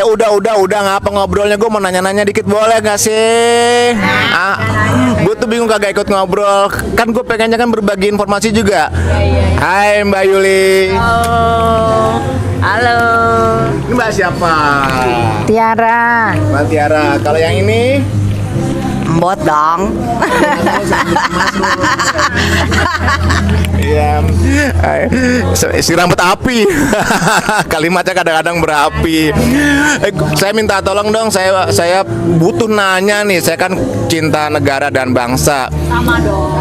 udah ngapa ngobrolnya? Gue mau nanya-nanya dikit boleh gak sih? Gue tuh bingung kagak ikut ngobrol. Kan gue pengennya kan berbagi informasi juga. Hai Mbak Yuli. Halo. Ini Mbak siapa? Tiara. Mbak Tiara. Kalau yang ini? Mbot dong. Iya. Si rambut api. Kalimatnya kadang-kadang berapi. Saya minta tolong dong. Saya butuh nanya nih. Saya kan cinta negara dan bangsa. Sama dong.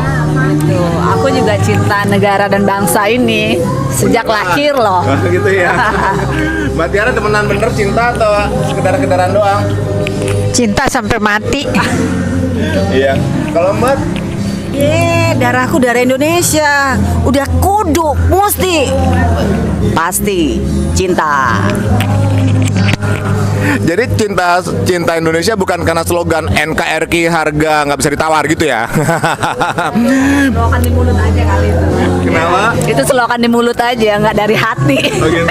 Tuh, aku juga cinta negara dan bangsa ini sejak lahir loh. Gitu ya. Mbak Tiara temenan bener cinta atau sekedar-kedaran doang? Cinta sampai mati. Iya. Kalau Mbak? Darahku darah Indonesia. Udah kudu, mesti. Pasti cinta. Jadi cinta Indonesia bukan karena slogan NKRI harga nggak bisa ditawar gitu ya? Slogan di mulut aja kali itu. Kenapa? Itu slogan di mulut aja, nggak dari hati. Oh gitu.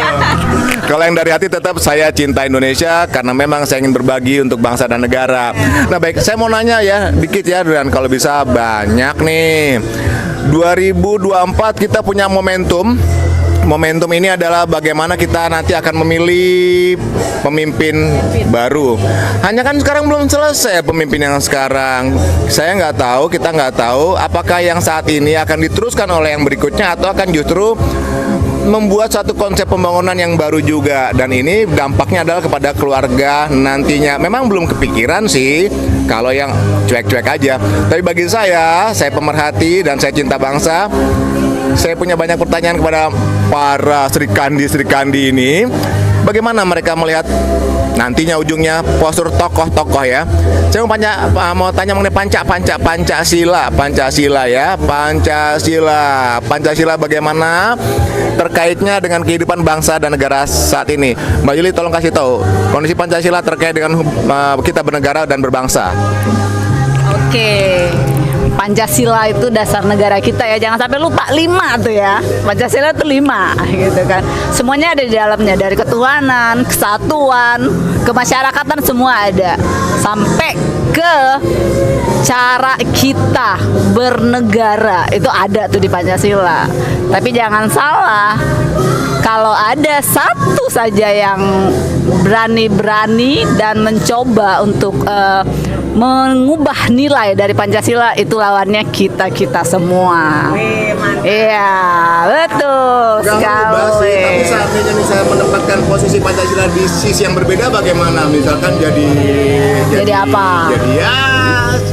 Kalau yang dari hati tetap saya cinta Indonesia karena memang saya ingin berbagi untuk bangsa dan negara. Nah baik, saya mau nanya ya dikit ya, dan kalau bisa banyak nih. 2024 kita punya momentum. Momentum ini adalah bagaimana kita nanti akan memilih pemimpin baru. Hanya kan sekarang belum selesai pemimpin yang sekarang. Saya nggak tahu, kita nggak tahu apakah yang saat ini akan diteruskan oleh yang berikutnya atau akan justru membuat suatu konsep pembangunan yang baru juga. Dan ini dampaknya adalah kepada keluarga nantinya. Memang belum kepikiran sih kalau yang cuek-cuek aja. Tapi bagi saya pemerhati dan saya cinta bangsa. Saya punya banyak pertanyaan kepada para Sri Kandi ini. Bagaimana mereka melihat nantinya ujungnya postur tokoh-tokoh ya. Saya mau tanya mengenai Pancasila ya. Pancasila bagaimana terkaitnya dengan kehidupan bangsa dan negara saat ini. Mbak Yuli tolong kasih tahu kondisi Pancasila terkait dengan kita bernegara dan berbangsa. Oke. Pancasila itu dasar negara kita ya, jangan sampai lupa 5 tuh ya. Pancasila itu 5 gitu kan. Semuanya ada di dalamnya, dari ketuhanan, kesatuan, kemasyarakatan semua ada. Sampai ke cara kita bernegara itu ada tuh di Pancasila. Tapi jangan salah, kalau ada satu saja yang berani dan mencoba untuk mengubah nilai dari Pancasila, itu lawannya kita semua. Iya, betul sekali. Tapi seandainya misalnya menempatkan posisi Pancasila di sisi yang berbeda bagaimana? Misalkan jadi apa?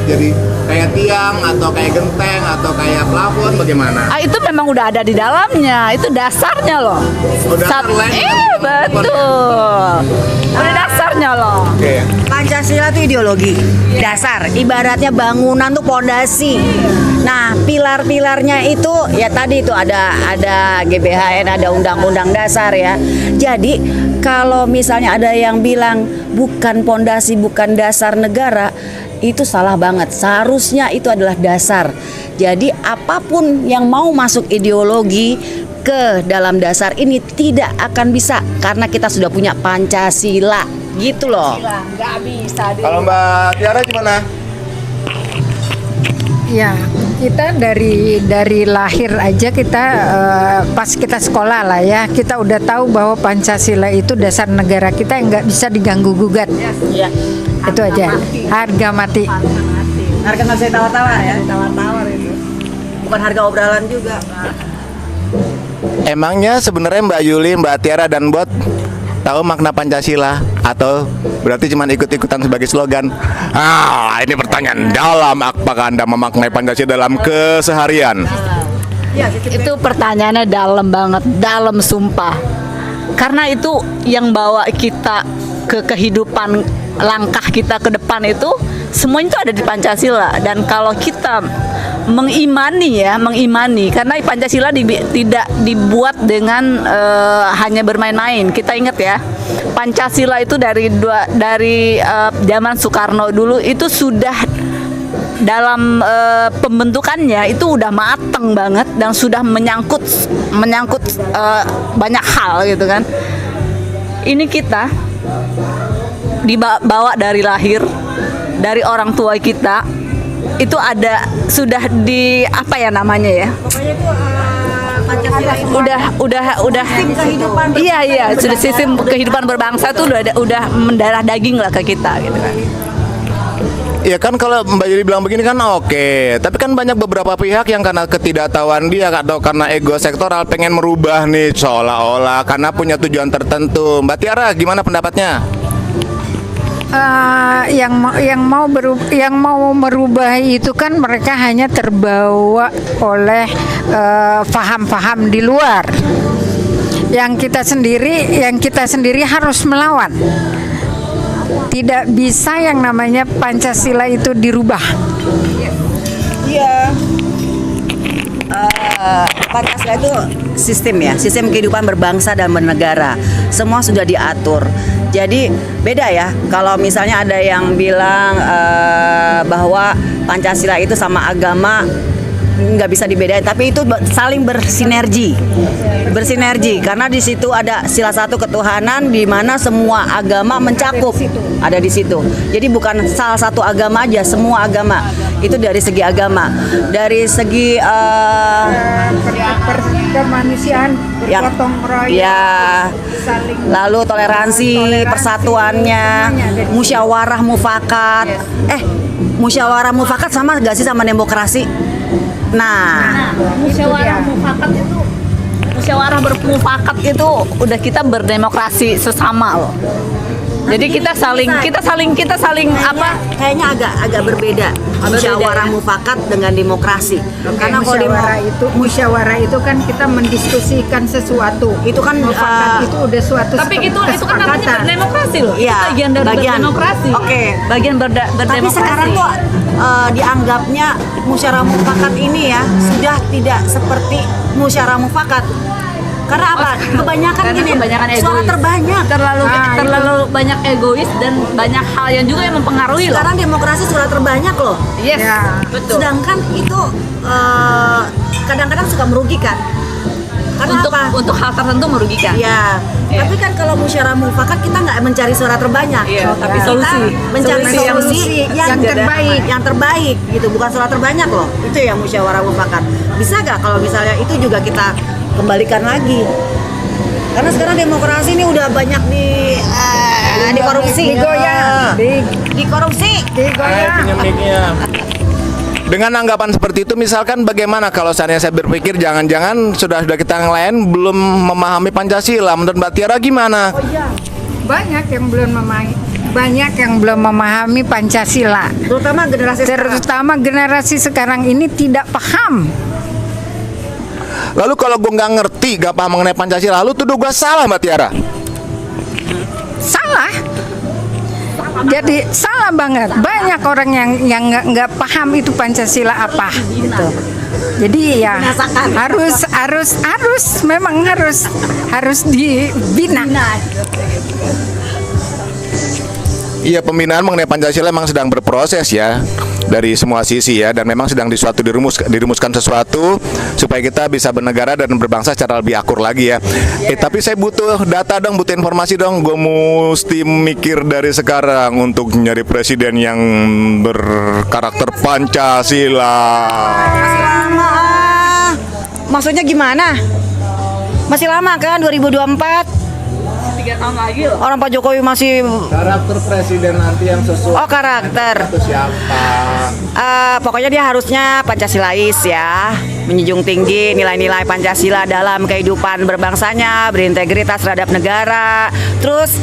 Jadi kayak tiang atau kayak genteng atau kayak plafon bagaimana? Itu memang udah ada di dalamnya, itu dasarnya loh. Betul. Udah dasarnya loh. Oke. Pancasila itu ideologi dasar, ibaratnya bangunan tuh pondasi. Nah, pilar-pilarnya itu ya tadi itu ada GBHN, ada undang-undang dasar ya. Jadi kalau misalnya ada yang bilang bukan pondasi, bukan dasar negara, itu salah banget. Seharusnya itu adalah dasar. Jadi apapun yang mau masuk ideologi ke dalam dasar ini tidak akan bisa karena kita sudah punya Pancasila. Gitu loh. Nggak bisa. Kalau Mbak Tiara gimana? Ya, kita dari lahir aja kita pas kita sekolah lah ya, kita udah tahu bahwa Pancasila itu dasar negara kita yang nggak bisa diganggu gugat. Iya. Itu aja. Harga mati. Harga nggak bisa tawar-tawar ya. Tawar-tawar itu. Bukan harga obrolan juga. Emangnya sebenarnya Mbak Yuli, Mbak Tiara dan Bot tahu makna Pancasila atau berarti cuma ikut-ikutan sebagai slogan? Ini pertanyaan dalam. Apakah Anda memaknai Pancasila dalam keseharian? Itu pertanyaannya dalam banget, dalam sumpah. Karena itu yang bawa kita ke kehidupan, langkah kita ke depan itu semuanya itu ada di Pancasila. Dan kalau kita mengimani karena Pancasila tidak dibuat dengan hanya bermain-main. Kita ingat ya, Pancasila itu dari zaman Soekarno dulu itu sudah dalam pembentukannya itu udah mateng banget dan sudah menyangkut banyak hal gitu kan. Ini kita dibawa dari lahir, dari orang tua kita, itu ada sudah di apa ya namanya ya? Udah iya sudah sistem kehidupan berbangsa tuh udah mendarah daging lah ke kita gitu kan. Ya kan kalau Mbak Yuli bilang begini kan oke, tapi kan banyak beberapa pihak yang karena ketidaktahuan dia atau karena ego sektoral pengen merubah nih seolah-olah karena punya tujuan tertentu. Mbak Tiara gimana pendapatnya? Yang mau merubah itu kan mereka hanya terbawa oleh faham-faham di luar. Yang kita sendiri harus melawan. Tidak bisa yang namanya Pancasila itu dirubah. Iya. Pancasila itu sistem ya, sistem kehidupan berbangsa dan bernegara. Semua sudah diatur. Jadi beda ya. Kalau misalnya ada yang bilang bahwa Pancasila itu sama agama, nggak bisa dibedain, tapi itu saling bersinergi karena di situ ada sila satu ketuhanan di mana semua agama mencakup ada di situ. Jadi bukan salah satu agama aja, semua agama. Itu dari segi agama, dari segi kemanusiaan, bergotong royong, ya, lalu toleransi, persatuannya, musyawarah mufakat. Musyawarah mufakat sama gak sih sama demokrasi? Nah, musyawarah bermufakat itu udah kita berdemokrasi sesama loh. Jadi kita saling apa? Kayaknya agak berbeda musyawarah mufakat dengan demokrasi. Karena musyawarah itu kan kita mendiskusikan sesuatu. Itu kan mufakat itu udah suatu tapi itu kan namanya berdemokrasi loh. Iya, bagian dari berdemokrasi. Oke. Bagian berdemokrasi. Tapi sekarang kok dianggapnya musyawarah mufakat ini ya sudah tidak seperti musyawarah mufakat. Karena apa? Kebanyakan suara terbanyak. Terlalu banyak egois dan banyak hal yang juga yang mempengaruhi loh. Sekarang demokrasi suara terbanyak loh. Yes, ya, betul. Sedangkan itu kadang-kadang suka merugikan. Karena untuk hal tertentu merugikan. Ya. Tapi kan kalau musyawarah mufakat kita nggak mencari suara terbanyak. Tapi kita mencari solusi yang terbaik gitu, bukan suara terbanyak loh. Itu yang musyawarah mufakat. Bisa nggak kalau misalnya itu juga kita kembalikan lagi? Karena sekarang demokrasi ini udah banyak dikorupsi, Dengan anggapan seperti itu, misalkan bagaimana kalau seandainya saya berpikir jangan-jangan sudah kita yang lain belum memahami Pancasila, menurut Mbak Tiara gimana? Banyak yang belum memahami Pancasila. Terutama generasi sekarang ini tidak paham. Lalu kalau gue nggak ngerti, gak paham mengenai Pancasila, lalu tuduh gue salah, Mbak Tiara? Salah. Jadi salah banget. Banyak orang yang nggak paham itu Pancasila apa gitu. Jadi ya harus dibina. Iya, pembinaan mengenai Pancasila memang sedang berproses ya dari semua sisi ya, dan memang sedang dirumuskan sesuatu supaya kita bisa bernegara dan berbangsa secara lebih akur lagi ya. Tapi saya butuh data dong, butuh informasi dong. Gue mesti mikir dari sekarang untuk nyari presiden yang berkarakter Pancasila. Masih lama. Maksudnya gimana? Masih lama kan 2024? 3 tahun lagi loh. Orang Pak Jokowi masih Karakter presiden nanti yang sesuai. Oh, karakter. Itu siapa? Pokoknya dia harusnya Pancasilais ya, menjunjung tinggi nilai-nilai Pancasila dalam kehidupan berbangsanya, berintegritas terhadap negara, terus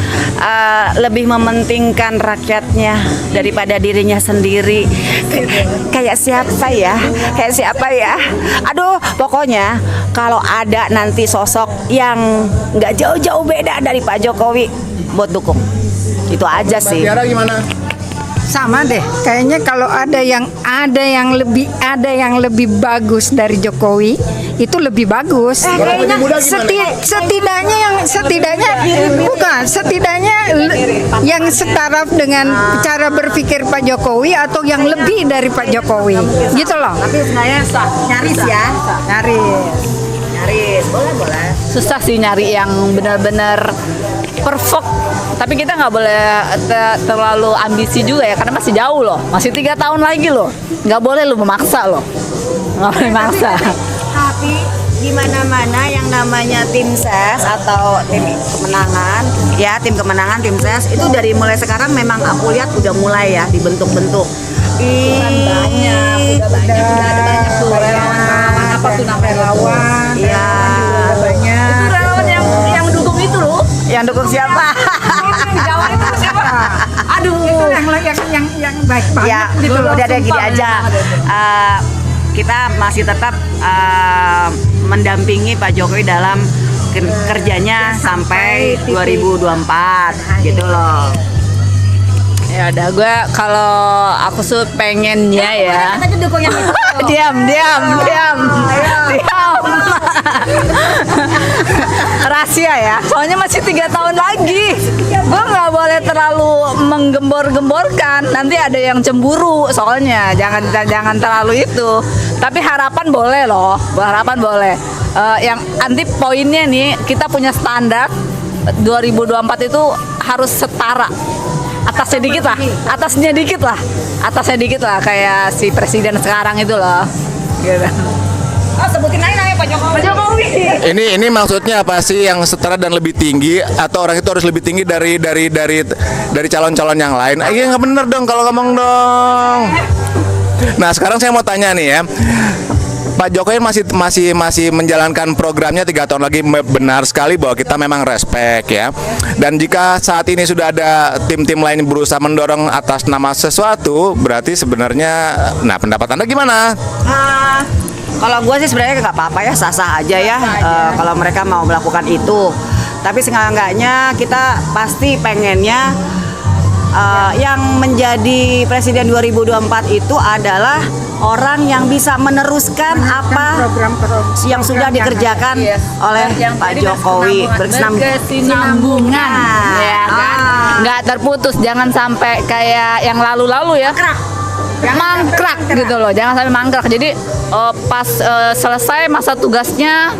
lebih mementingkan rakyatnya daripada dirinya sendiri. Kayak siapa ya? Aduh, pokoknya kalau ada nanti sosok yang nggak jauh-jauh beda dari Pak Jokowi, buat dukung. Itu aja sih. Tiara gimana? Sama deh. Kayaknya kalau ada yang lebih bagus dari Jokowi, itu lebih bagus. Setidaknya yang setaraf dengan cara berpikir Pak Jokowi atau yang lebih dari Pak Jokowi. Gitu loh. Tapi sebenarnya nyaris ya. Nyaris. Boleh. Susah sih nyari yang benar-benar perfect, tapi kita nggak boleh terlalu ambisi juga ya, karena masih jauh loh, masih 3 tahun lagi loh, nggak boleh lo memaksa loh, nggak boleh maksa. Tapi di mana-mana yang namanya tim ses atau tim kemenangan, ya tim kemenangan, tim ses itu dari mulai sekarang memang aku lihat udah mulai ya dibentuk-bentuk. Banyak, udah ada banyak tuh relawan apa tuh namanya Relawan, Iya. banyak. itu relawan yang dukung itu loh. Yang dukung siapa? Jawa itu siapa? Aduh. Itu yang baik banget Ya, gitu loh. udah deh gini sumpah, aja. Kita masih tetap mendampingi Pak Jokowi dalam kerjanya sampai 2024 gitu loh. Ya udah, gue kalau aku tuh pengennya ya. Kita tuh dukung yang itu. diam. Rahasia ya. Soalnya masih 3 tahun lagi. Gue nggak boleh terlalu menggembor-gemborkan. Nanti ada yang cemburu. Soalnya jangan terlalu itu. Tapi harapan boleh loh. Harapan boleh. Yang anti poinnya nih, kita punya standar 2024 itu harus setara. Atasnya dikit lah kayak si presiden sekarang itu loh gitu. Sebutin aja namanya Pak Jokowi. Ini maksudnya apa sih, yang setara dan lebih tinggi, atau orang itu harus lebih tinggi dari calon-calon yang lain? Iya nggak bener dong kalau ngomong dong. Nah sekarang saya mau tanya nih ya, Pak Jokowi masih menjalankan programnya 3 tahun lagi. Benar sekali bahwa kita memang respect ya. Dan jika saat ini sudah ada tim-tim lain yang berusaha mendorong atas nama sesuatu, berarti sebenarnya, nah pendapat Anda gimana? Kalau gue sih sebenarnya nggak apa-apa ya, sah-sah aja ya. Kalau mereka mau melakukan itu. Tapi seenggak-enggaknya kita pasti pengennya yang menjadi presiden 2024 itu adalah orang yang bisa meneruskan apa yang sudah dikerjakan oleh Pak Jokowi, berkesinambungan ya kan, nggak terputus, jangan sampai kayak yang lalu-lalu ya mangkrak gitu loh, jangan sampai mangkrak. Jadi pas selesai masa tugasnya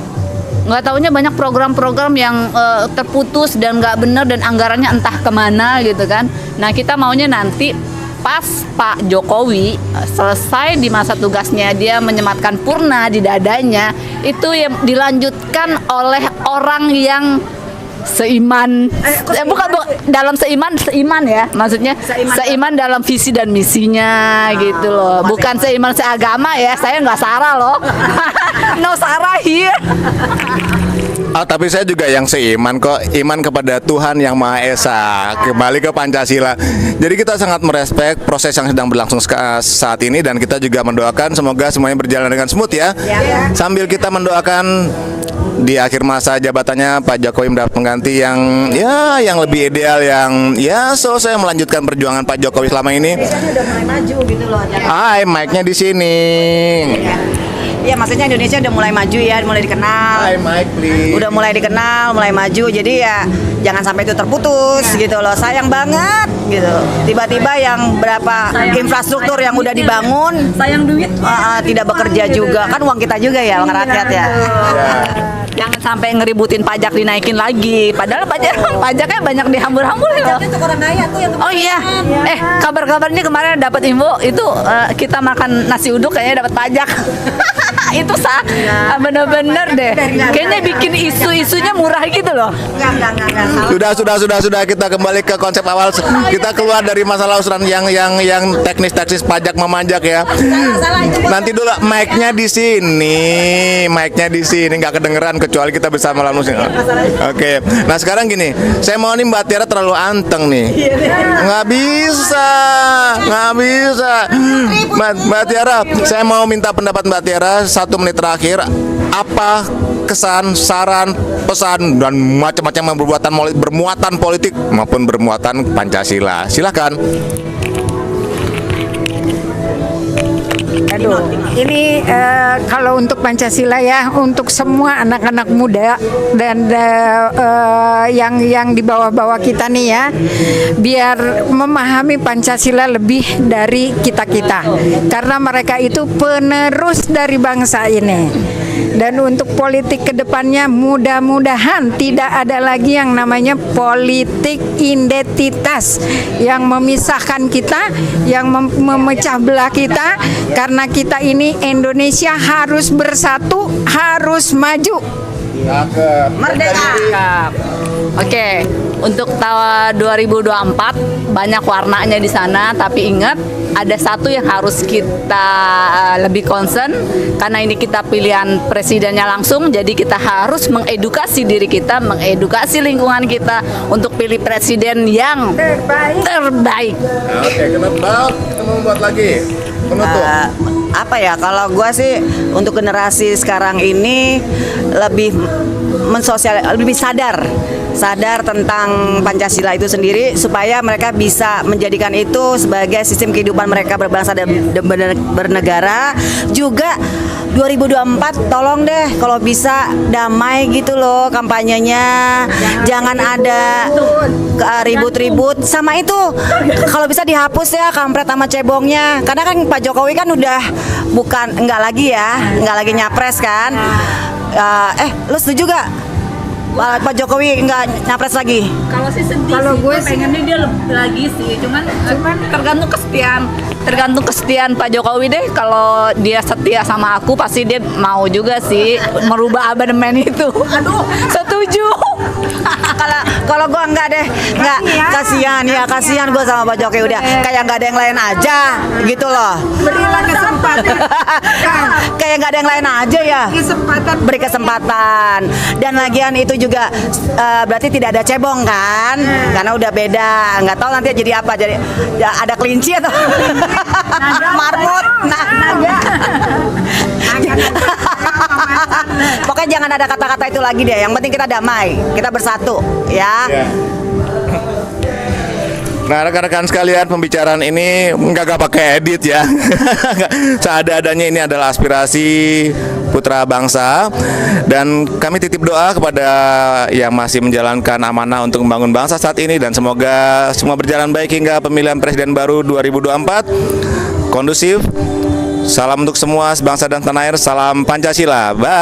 nggak taunya banyak program-program yang terputus dan nggak benar dan anggarannya entah kemana gitu kan. Nah kita maunya nanti pas Pak Jokowi selesai di masa tugasnya, dia menyematkan purna di dadanya, itu yang dilanjutkan oleh orang yang seiman, bukan dalam seiman ya, maksudnya seiman dalam visi dan misinya gitu loh, bukan seiman seagama ya, saya nggak sarah loh. No sarah here. Tapi saya juga yang seiman kok, iman kepada Tuhan Yang Maha Esa, kembali ke Pancasila. Jadi kita sangat merespek proses yang sedang berlangsung saat ini, dan kita juga mendoakan semoga semuanya berjalan dengan smooth ya. Sambil kita mendoakan di akhir masa jabatannya Pak Jokowi mendapat pengganti yang lebih ideal, yang selesai melanjutkan perjuangan Pak Jokowi selama ini. Udah mulai maju gitu loh. Hai, mic-nya di sini. Iya, maksudnya Indonesia udah mulai maju ya, mulai dikenal. Hai, mic please. Udah mulai dikenal, mulai maju. Jadi ya jangan sampai itu terputus gitu loh. Sayang banget gitu. Tiba-tiba yang berapa infrastruktur yang udah dibangun Sayang duit. tidak bekerja juga. Kan uang kita juga ya, uang rakyat ya. Jangan sampai ngeributin pajak dinaikin lagi. Padahal pajaknya banyak dihambur-hambur loh. Itu orang kaya tuh yang Oh iya. Kabar-kabarnya kemarin dapat info itu kita makan nasi uduk kayaknya dapat pajak. Itu bener-bener deh. Kayaknya bikin isu-isunya murah gitu loh. Enggak. Sudah, kita kembali ke konsep awal. Kita keluar dari masalah usulan yang teknis pajak memajak ya. Nanti dulu mic-nya di sini, nggak kedengeran kecuali kita bisa melalui musik. Oke. Nah sekarang gini, saya mau nih Mbak Tiara terlalu anteng nih. Nggak bisa. Mbak Tiara, saya mau minta pendapat Mbak Tiara 1 menit terakhir. Apa kesan, saran, pesan, dan macam-macam yang bermuatan politik maupun bermuatan Pancasila? Silakan. Aduh, ini kalau untuk Pancasila ya, untuk semua anak-anak muda dan yang di bawah-bawah kita nih ya, biar memahami Pancasila lebih dari kita-kita, karena mereka itu penerus dari bangsa ini. Dan untuk politik kedepannya mudah-mudahan tidak ada lagi yang namanya politik identitas yang memisahkan kita, yang memecah belah kita, karena kita ini Indonesia harus bersatu, harus maju. Merdeka. Oke, untuk tahun 2024 banyak warnanya di sana, tapi ingat ada satu yang harus kita lebih concern, karena ini kita pilihan presidennya langsung, jadi kita harus mengedukasi diri kita, mengedukasi lingkungan kita untuk pilih presiden yang terbaik. Oke, kenapa kita mau buat lagi penutup? Apa ya, kalau gua sih untuk generasi sekarang ini lebih lebih sadar tentang Pancasila itu sendiri, supaya mereka bisa menjadikan itu sebagai sistem kehidupan mereka berbangsa dan bernegara. Juga 2024 tolong deh kalau bisa damai gitu loh kampanyenya, jangan ada ribut-ribut sama itu. Kalau bisa dihapus ya kampret sama cebongnya, karena kan Pak Jokowi kan udah nggak lagi nyapres kan. Lu setuju gak Pak Jokowi nggak nyapres lagi? Kalau sih sedih, kalau sih, gue gue pengennya dia lagi sih, cuman tergantung kesetiaan Pak Jokowi deh. Kalau dia setia sama aku, pasti dia mau juga sih merubah amandemen itu. Aduh, setuju. Kalau gue enggak deh, enggak, kasihan gue sama Pak Jokowi, udah kayak nggak ada yang lain aja gitu loh. Berilah kesempatan. Kayak nggak ada yang lain aja ya. Beri kesempatan. Dan lagian itu juga berarti tidak ada cebong kan? Karena udah beda. Nggak tahu nanti jadi apa, jadi ya, ada kelinci atau marmut, naga. Pokoknya jangan ada kata-kata itu lagi deh. Yang penting kita damai, kita bersatu, ya. Nah, rekan-rekan sekalian, pembicaraan ini nggak pakai edit ya. Seada-adanya ini adalah aspirasi putra bangsa, dan kami titip doa kepada yang masih menjalankan amanah untuk membangun bangsa saat ini, dan semoga semua berjalan baik hingga pemilihan presiden baru 2024 kondusif. Salam untuk semua sebangsa dan tanah air. Salam Pancasila. Bye.